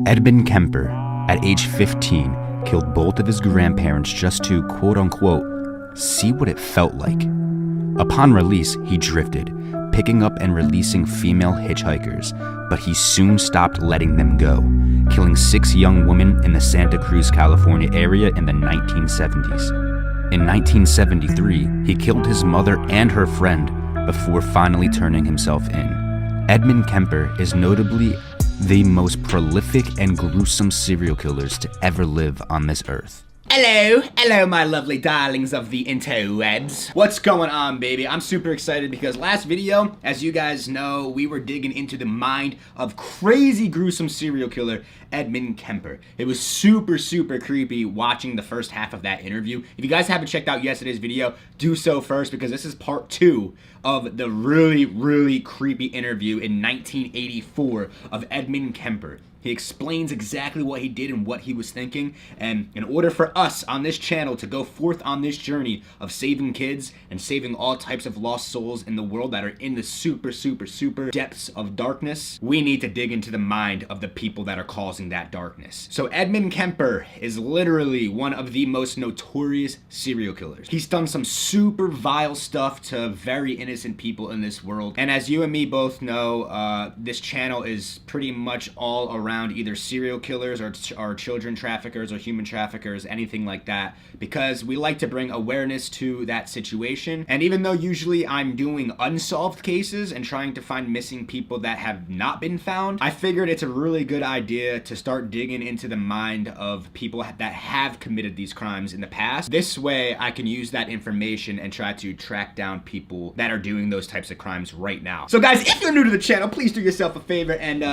Edmund Kemper, at age 15, killed both of his grandparents just to, quote-unquote, see what it felt like. Upon release, he drifted, picking up and releasing female hitchhikers, but he soon stopped letting them go, killing 6 young women in the Santa Cruz, California area in the 1970s. In 1973, he killed his mother and her friend before finally turning himself in. Edmund Kemper is notably the most prolific and gruesome serial killers to ever live on this earth. Hello my lovely darlings of the interwebs. What's going on, baby? I'm super excited because last video, as you guys know, we were digging into the mind of crazy gruesome serial killer Edmund Kemper. It was super creepy watching the first half of that interview. If you guys haven't checked out yesterday's video, do so first because this is part 2 of the really creepy interview in 1984 of Edmund Kemper. He explains exactly what he did and what he was thinking, and in order for us on this channel to go forth on this journey of saving kids and saving all types of lost souls in the world that are in the super depths of darkness, we need to dig into the mind of the people that are causing that darkness. So Edmund Kemper is literally one of the most notorious serial killers. He's done some super vile stuff to very innocent people in this world, and as you and me both know, this channel is pretty much all around either serial killers or children traffickers or human traffickers, anything like that, because we like to bring awareness to that situation. And even though usually I'm doing unsolved cases and trying to find missing people that have not been found, I figured it's a really good idea to start digging into the mind of people that have committed these crimes in the past. This way I can use that information and try to track down people that are doing those types of crimes right now. So guys, if you're new to the channel, please do yourself a favor and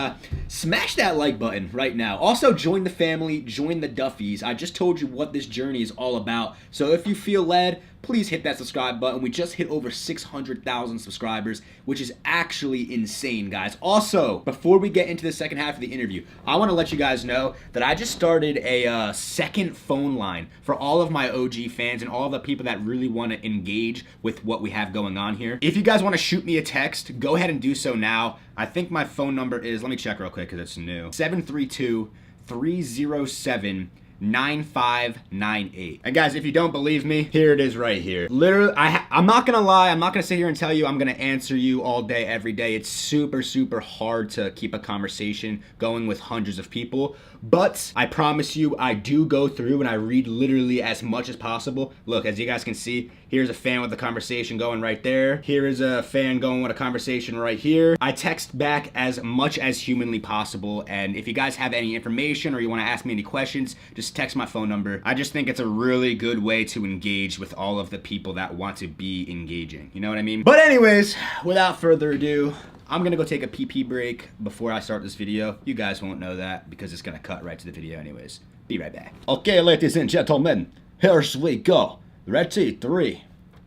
smash that like button right now. Also, join the family, join the Duffies. I just told you what this journey is all about. So if you feel led, please hit that subscribe button. We just hit over 600,000 subscribers, which is actually insane, guys. Also, before we get into the second half of the interview, I want to let you guys know that I just started a second phone line for all of my OG fans and all of the people that really want to engage with what we have going on here. If you guys want to shoot me a text, go ahead and do so now. I think my phone number is, let me check real quick because it's new, 732-307-9598. And guys, if you don't believe me, here it is right here. Literally, I'm not gonna lie, I'm not gonna sit here and tell you I'm gonna answer you all day, every day. It's super hard to keep a conversation going with hundreds of people, but I promise you, I do go through and I read literally as much as possible. Look, as you guys can see, here's a fan with a conversation going right there. Here is a fan going with a conversation right here. I text back as much as humanly possible, and if you guys have any information or you want to ask me any questions, just text my phone number. I just think it's a really good way to engage with all of the people that want to be engaging. You know what I mean? But anyways, without further ado, I'm gonna go take a pee break before I start this video. You guys won't know that because it's gonna cut right to the video anyways. Be right back. Okay, ladies and gentlemen, here we go. Ready? 3,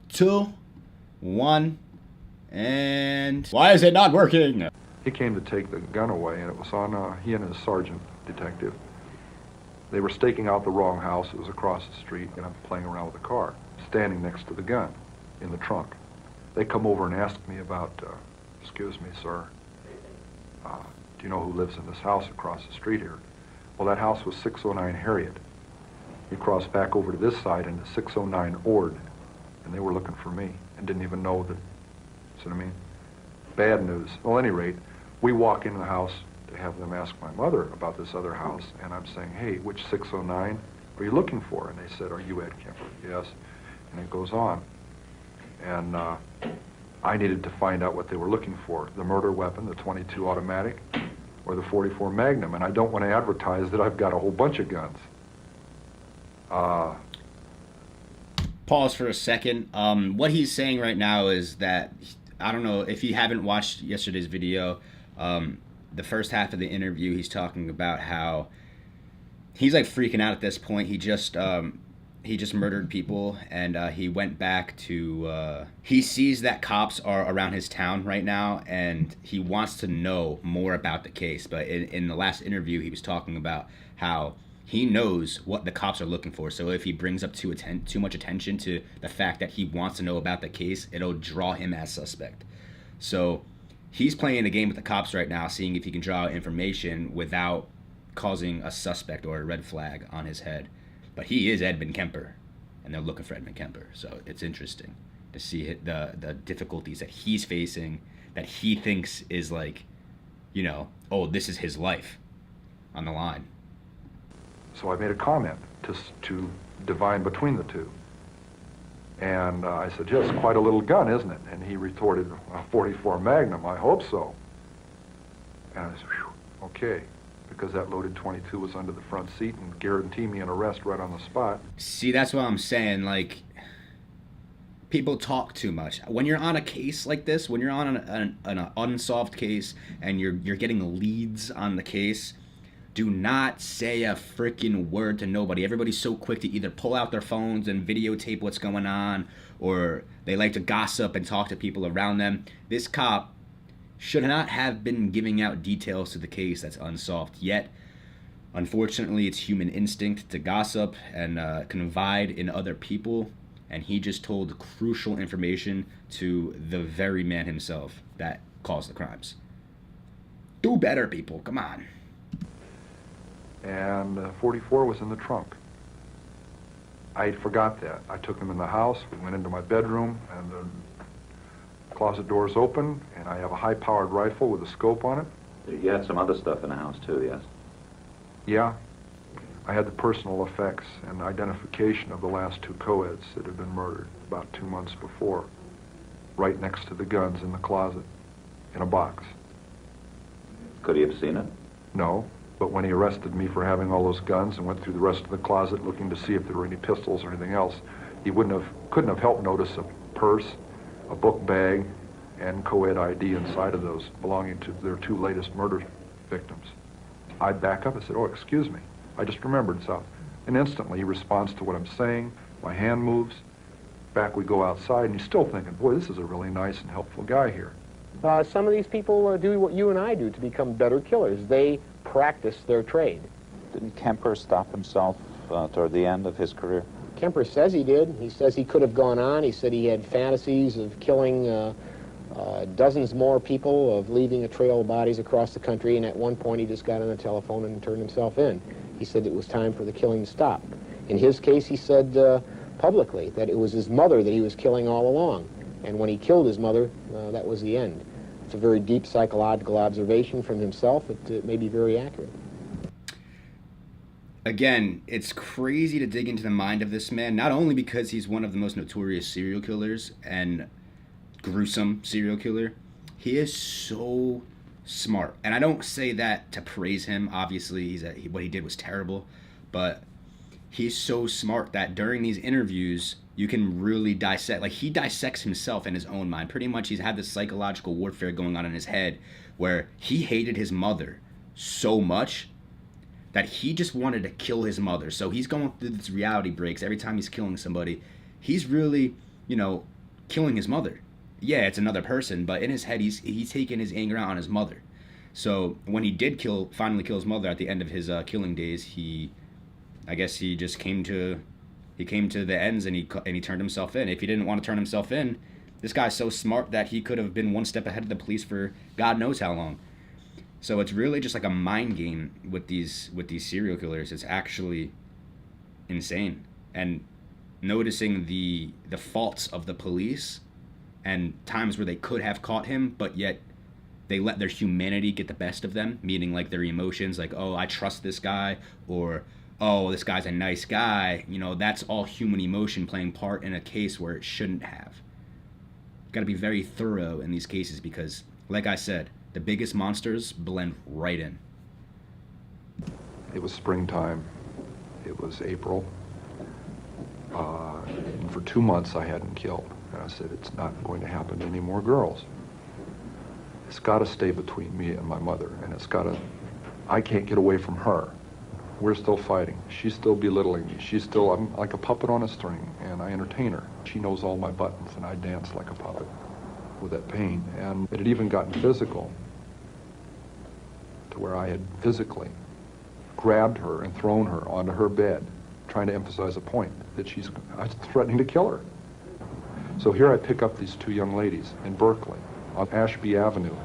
2, 1, and why is it not working? He came to take the gun away, and it was on he and his sergeant detective. They were staking out the wrong house. It was across the street, and I'm playing around with the car, standing next to the gun in the trunk. They come over and ask me about, excuse me, sir, do you know who lives in this house across the street here? Well, that house was 609 Harriet. He crossed back over to this side into 609 Ord, and they were looking for me and didn't even know that, see what I mean? Bad news. Well, at any rate, we walk into the house to have them ask my mother about this other house, and I'm saying, hey, which 609 are you looking for? And they said, are you Ed Kemper? Yes. And it goes on. And I needed to find out what they were looking for, the murder weapon, the .22 automatic, or the .44 Magnum, and I don't want to advertise that I've got a whole bunch of guns. Pause for a second. What he's saying right now is that, I don't know if you haven't watched yesterday's video, the first half of the interview, he's talking about how he's like freaking out at this point. He just murdered people, and he went back to, he sees that cops are around his town right now, and he wants to know more about the case. But in the last interview, he was talking about how he knows what the cops are looking for. So if he brings up too much attention to the fact that he wants to know about the case, it'll draw him as suspect. So he's playing the game with the cops right now, seeing if he can draw out information without causing a suspect or a red flag on his head. But he is Edmund Kemper, and they're looking for Edmund Kemper. So it's interesting to see the difficulties that he's facing, that he thinks is like, you know, oh, this is his life on the line. So I made a comment to divine between the two. And I said, yes, quite a little gun, isn't it? And he retorted, a 44 Magnum, I hope so. And I said, whew, okay, because that loaded 22 was under the front seat and guaranteed me an arrest right on the spot. See, that's what I'm saying, like, people talk too much. When you're on a case like this, when you're on an unsolved case and you're getting leads on the case, do not say a freaking word to nobody. Everybody's so quick to either pull out their phones and videotape what's going on, or they like to gossip and talk to people around them. This cop should not have been giving out details to the case that's unsolved yet. Unfortunately, it's human instinct to gossip and confide in other people, and he just told crucial information to the very man himself that caused the crimes. Do better, people. Come on. And 44 was in the trunk. I forgot that. I took him in the house, we went into my bedroom, and the closet doors open, and I have a high-powered rifle with a scope on it. You had some other stuff in the house, too, yes? Yeah. I had the personal effects and identification of the last two co-eds that had been murdered about 2 months before, right next to the guns in the closet, in a box. Could he have seen it? No. But when he arrested me for having all those guns and went through the rest of the closet looking to see if there were any pistols or anything else, he couldn't have helped notice a purse, a book bag, and co-ed ID inside of those belonging to their two latest murder victims. I back up and said, oh, excuse me, I just remembered something. And instantly he responds to what I'm saying, my hand moves, back we go outside, and he's still thinking, boy, this is a really nice and helpful guy here. Some of these people do what you and I do to become better killers. They practice their trade. Didn't Kemper stop himself toward the end of his career? Kemper says he did. He says he could have gone on. He said he had fantasies of killing dozens more people, of leaving a trail of bodies across the country, and at one point he just got on the telephone and turned himself in. He said it was time for the killing to stop. In his case, he said publicly that it was his mother that he was killing all along, and when he killed his mother, that was the end. It's a very deep psychological observation from himself. It may be very accurate. Again, it's crazy to dig into the mind of this man, not only because he's one of the most notorious serial killers and gruesome serial killer, he is so smart. And I don't say that to praise him. Obviously, what he did was terrible, but he's so smart that during these interviews, you can really dissect. Like, he dissects himself in his own mind. Pretty much he's had this psychological warfare going on in his head where he hated his mother so much that he just wanted to kill his mother. So he's going through these reality breaks. Every time he's killing somebody, he's really, killing his mother. Yeah, it's another person, but in his head, he's taking his anger out on his mother. So when he did finally kill his mother at the end of his killing days, I guess he just came to the ends and he turned himself in. If he didn't want to turn himself in, this guy's so smart that he could have been one step ahead of the police for God knows how long. So it's really just like a mind game with these serial killers. It's actually insane. And noticing the faults of the police and times where they could have caught him, but yet they let their humanity get the best of them, meaning like their emotions, like, oh, I trust this guy, or oh, this guy's a nice guy. That's all human emotion playing part in a case where it shouldn't have. Got to be very thorough in these cases because, like I said, the biggest monsters blend right in. It was springtime. It was April. And for 2 months I hadn't killed. And I said, it's not going to happen to any more girls. It's got to stay between me and my mother. And I can't get away from her. We're still fighting. She's still belittling me. I'm like a puppet on a string, and I entertain her. She knows all my buttons, and I dance like a puppet with that pain. And it had even gotten physical, to where I had physically grabbed her and thrown her onto her bed, trying to emphasize a point that I was threatening to kill her. So here I pick up these two young ladies in Berkeley on Ashby Avenue.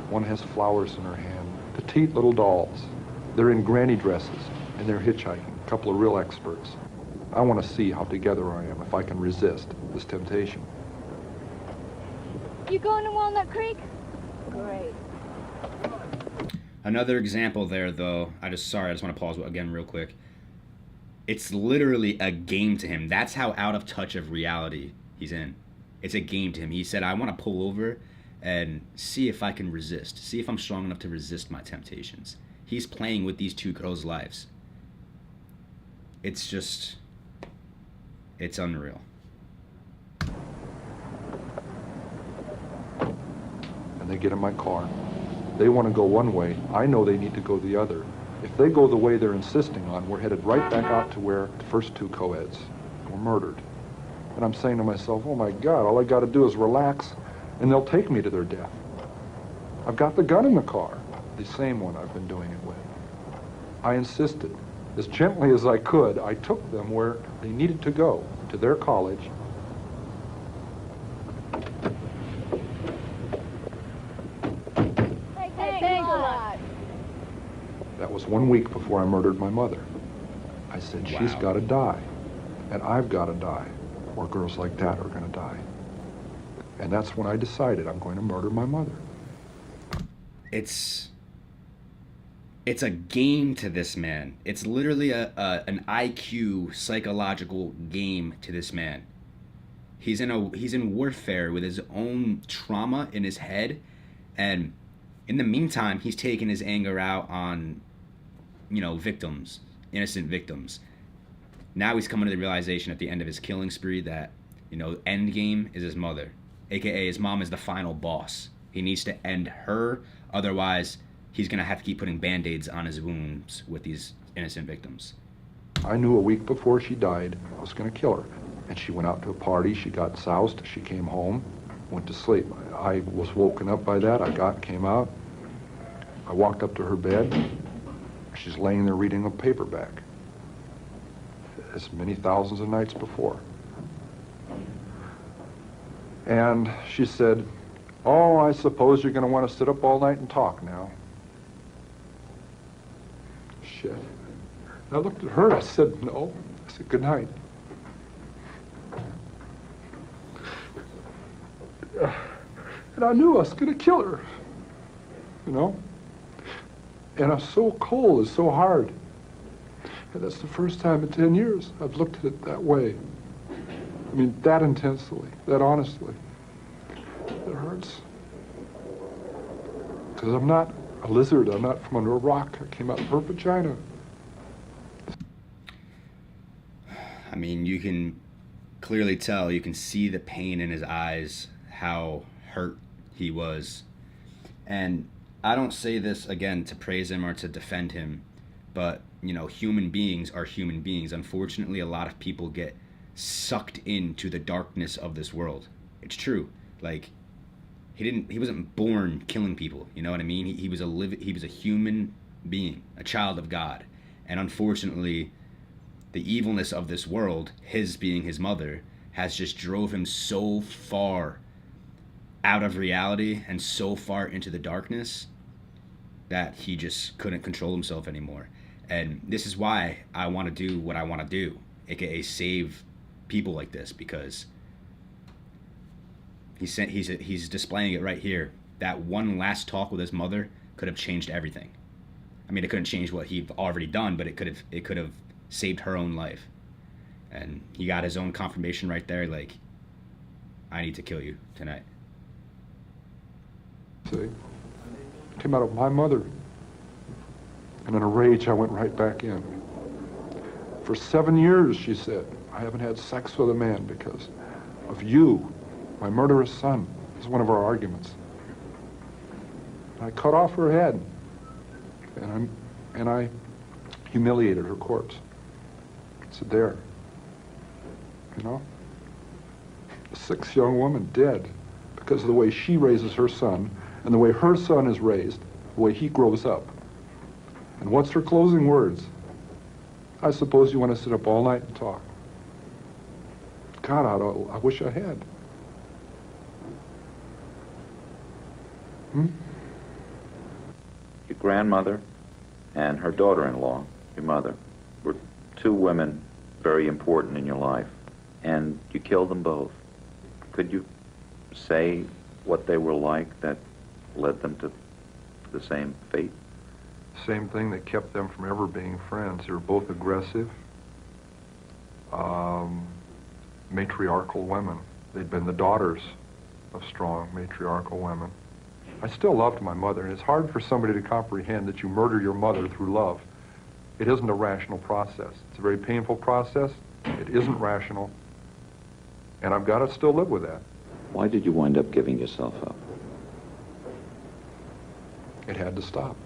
One has flowers in her hand, petite little dolls. They're in granny dresses, and they're hitchhiking, a couple of real experts. I want to see how together I am, if I can resist this temptation. You going to Walnut Creek? Great. Another example there, though, I just want to pause again real quick. It's literally a game to him. That's how out of touch of reality he's in. It's a game to him. He said, I want to pull over and see if I can resist, see if I'm strong enough to resist my temptations. He's playing with these two girls' lives. It's just, it's unreal. And they get in my car. They want to go one way. I know they need to go the other. If they go the way they're insisting on, we're headed right back out to where the first two co-eds were murdered. And I'm saying to myself, oh my God, all I got to do is relax and they'll take me to their death. I've got the gun in the car, the same one I've been doing it with. I insisted. As gently as I could, I took them where they needed to go, to their college. Thanks a lot. That was 1 week before I murdered my mother. I said, she's got to die, and I've got to die, or girls like that are going to die. And that's when I decided I'm going to murder my mother. It's a game to this man. It's literally an IQ psychological game to this man. He's in warfare with his own trauma in his head, and in the meantime, he's taking his anger out on, victims, innocent victims. Now he's coming to the realization at the end of his killing spree that, end game is his mother, aka his mom is the final boss. He needs to end her, otherwise he's gonna have to keep putting band-aids on his wounds with these innocent victims. I knew a week before she died I was going to kill her. And she went out to a party, she got soused, she came home, went to sleep. I was woken up by that, came out, I walked up to her bed, she's laying there reading a paperback, as many thousands of nights before. And she said, oh, I suppose you're going to want to sit up all night and talk now. Shit. And I looked at her, I said, no. I said, good night. And I knew I was going to kill her, And I'm so cold, it's so hard. And that's the first time in 10 years I've looked at it that way. I mean, that intensely, that honestly. It hurts. Because I'm not a lizard, I'm not from under a rock. I came out of her vagina. I mean, you can clearly tell, you can see the pain in his eyes, how hurt he was. And I don't say this, again, to praise him or to defend him, but, human beings are human beings. Unfortunately, a lot of people get sucked into the darkness of this world. It's true. Like, he wasn't born killing people, you know what I mean? He was a human being, a child of God. And unfortunately, the evilness of this world, his being his mother, has just drove him so far out of reality and so far into the darkness that he just couldn't control himself anymore. And this is why I want to do what I want to do, aka save people like this, because he's displaying it right here. That one last talk with his mother could have changed everything. I mean, it couldn't change what he'd already done, but it could have saved her own life. And he got his own confirmation right there, like, I need to kill you tonight. See? Came out of my mother. And in a rage, I went right back in. For 7 years, she said, I haven't had sex with a man because of you, my murderous son. Is one of our arguments. I cut off her head, and I humiliated her corpse. So there, a 6 young woman dead because of the way she raises her son and the way her son is raised, the way he grows up. And what's her closing words? I suppose you want to sit up all night and talk. God, I wish I had. Your grandmother and her daughter-in-law, your mother, were two women very important in your life, and you killed them both. Could you say what they were like that led them to the same fate? Same thing that kept them from ever being friends. They were both aggressive, matriarchal women. They'd been the daughters of strong matriarchal women. I still loved my mother, and it's hard for somebody to comprehend that you murder your mother through love. It isn't a rational process. It's a very painful process. It isn't rational, and I've got to still live with that. Why did you wind up giving yourself up? It had to stop.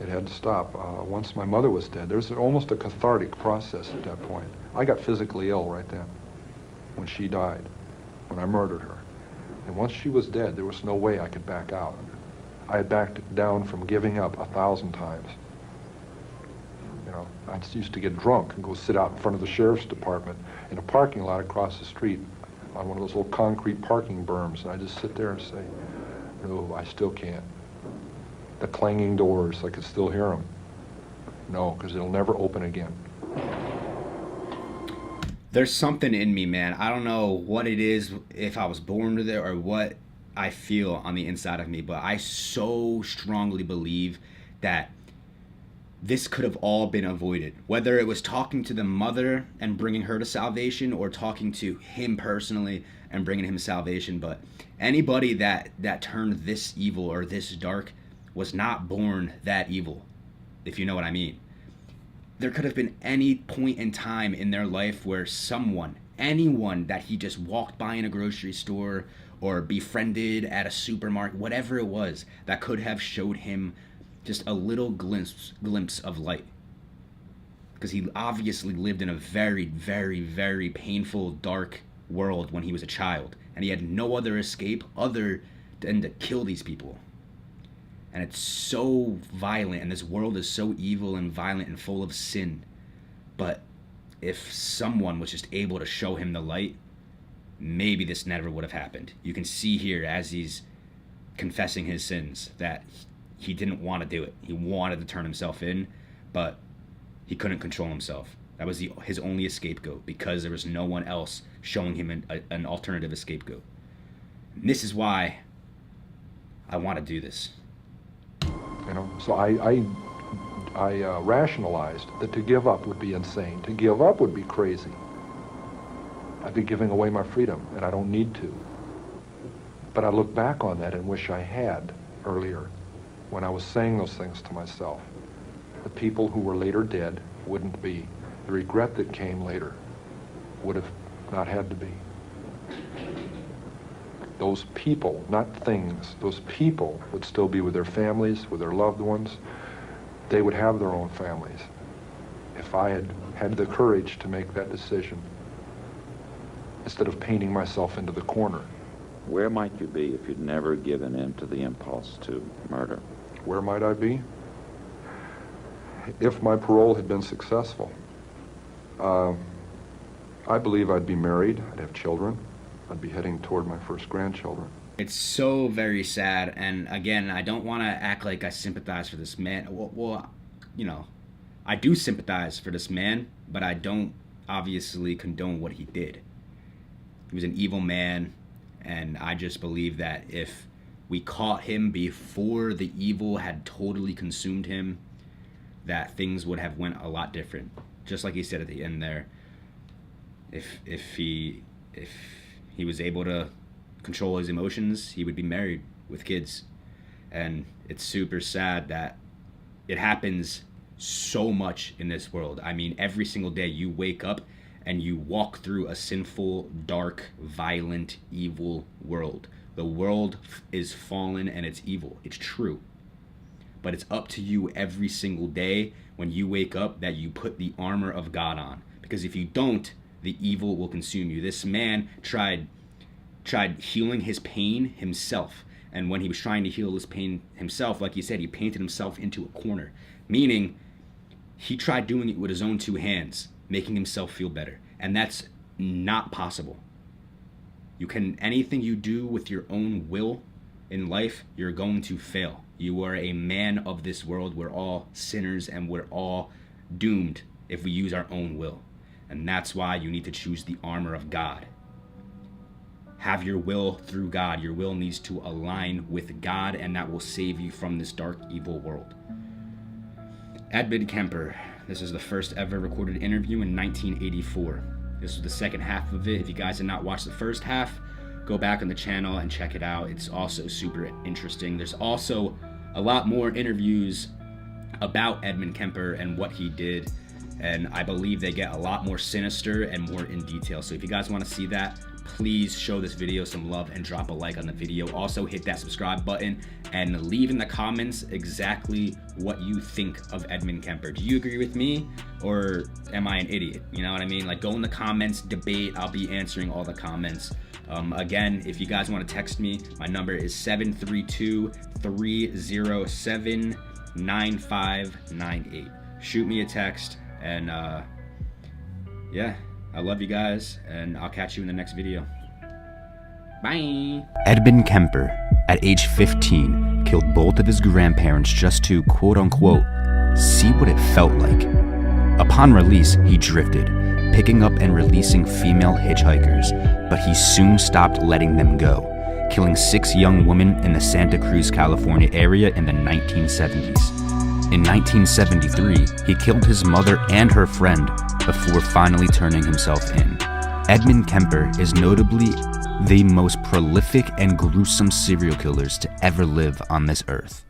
It had to stop. Once my mother was dead, there's almost a cathartic process at that point. I got physically ill right then, when she died, when I murdered her. And once she was dead, there was no way I could back out. I had backed down from giving up 1,000 times. You know, I just used to get drunk and go sit out in front of the sheriff's department in a parking lot across the street on one of those little concrete parking berms, and I just sit there and say, no, I still can't. The clanging doors, I could still hear them. No, because it'll never open again. There's something in me, man. I don't know what it is, if I was born with it or what I feel on the inside of me, but I so strongly believe that this could have all been avoided. Whether it was talking to the mother and bringing her to salvation, or talking to him personally and bringing him salvation, but anybody that turned this evil or this dark was not born that evil, if you know what I mean. There could have been any point in time in their life where anyone that he just walked by in a grocery store or befriended at a supermarket, whatever it was, that could have showed him just a little glimpse of light. Because he obviously lived in a very, very, very painful, dark world when he was a child, and he had no other escape other than to kill these people. And it's so violent, and this world is so evil and violent and full of sin. But if someone was just able to show him the light, maybe this never would have happened. You can see here as he's confessing his sins that he didn't want to do it. He wanted to turn himself in, but he couldn't control himself. That was his only scapegoat, because there was no one else showing him an alternative scapegoat. And this is why I want to do this. You know, so I rationalized that to give up would be insane. To give up would be crazy. I'd be giving away my freedom, and I don't need to. But I look back on that and wish I had earlier, when I was saying those things to myself. The people who were later dead wouldn't be. The regret that came later would have not had to be. Those people, not things, those people would still be with their families, with their loved ones. They would have their own families. If I had had the courage to make that decision, instead of painting myself into the corner. Where might you be if you'd never given in to the impulse to murder? Where might I be? If my parole had been successful, I believe I'd be married, I'd have children, I'd be heading toward my first grandchildren. It's so very sad, and again, I don't want to act like I sympathize for this man. Well, you know, I do sympathize for this man, but I don't obviously condone what he did. He was an evil man, and I just believe that if we caught him before the evil had totally consumed him, that things would have went a lot different. Just like he said at the end there, if he was able to control his emotions, he would be married with kids. And it's super sad that it happens so much in this world. I mean, every single day you wake up and you walk through a sinful, dark, violent, evil world. The world is fallen and it's evil. It's true. But it's up to you every single day when you wake up that you put the armor of God on. Because if you don't, the evil will consume you. This man tried healing his pain himself. And when he was trying to heal his pain himself, like he said, he painted himself into a corner. Meaning, he tried doing it with his own two hands, making himself feel better. And that's not possible. Anything you do with your own will in life, you're going to fail. You are a man of this world. We're all sinners and we're all doomed if we use our own will. And that's why you need to choose the armor of God. Have your will through God. Your will needs to align with God, and that will save you from this dark, evil world. Edmund Kemper. This is the first ever recorded interview in 1984. This was the second half of it. If you guys did not watch the first half, go back on the channel and check it out. It's also super interesting. There's also a lot more interviews about Edmund Kemper and what he did, and I believe they get a lot more sinister and more in detail. So if you guys want to see that, please show this video some love and drop a like on the video. Also hit that subscribe button and leave in the comments exactly what you think of Edmund Kemper. Do you agree with me, or am I an idiot? You know what I mean? Like, go in the comments, debate. I'll be answering all the comments. Again, if you guys want to text me, my number is 732-307-9598. Shoot me a text, and yeah, I love you guys, and I'll catch you in the next video. Bye. Edmund Kemper, at age 15, killed both of his grandparents just to, quote-unquote, see what it felt like. Upon release, he drifted, picking up and releasing female hitchhikers, but he soon stopped letting them go, killing 6 young women in the Santa Cruz, California area in the 1970s. In 1973, he killed his mother and her friend before finally turning himself in. Edmund Kemper is notably the most prolific and gruesome serial killers to ever live on this earth.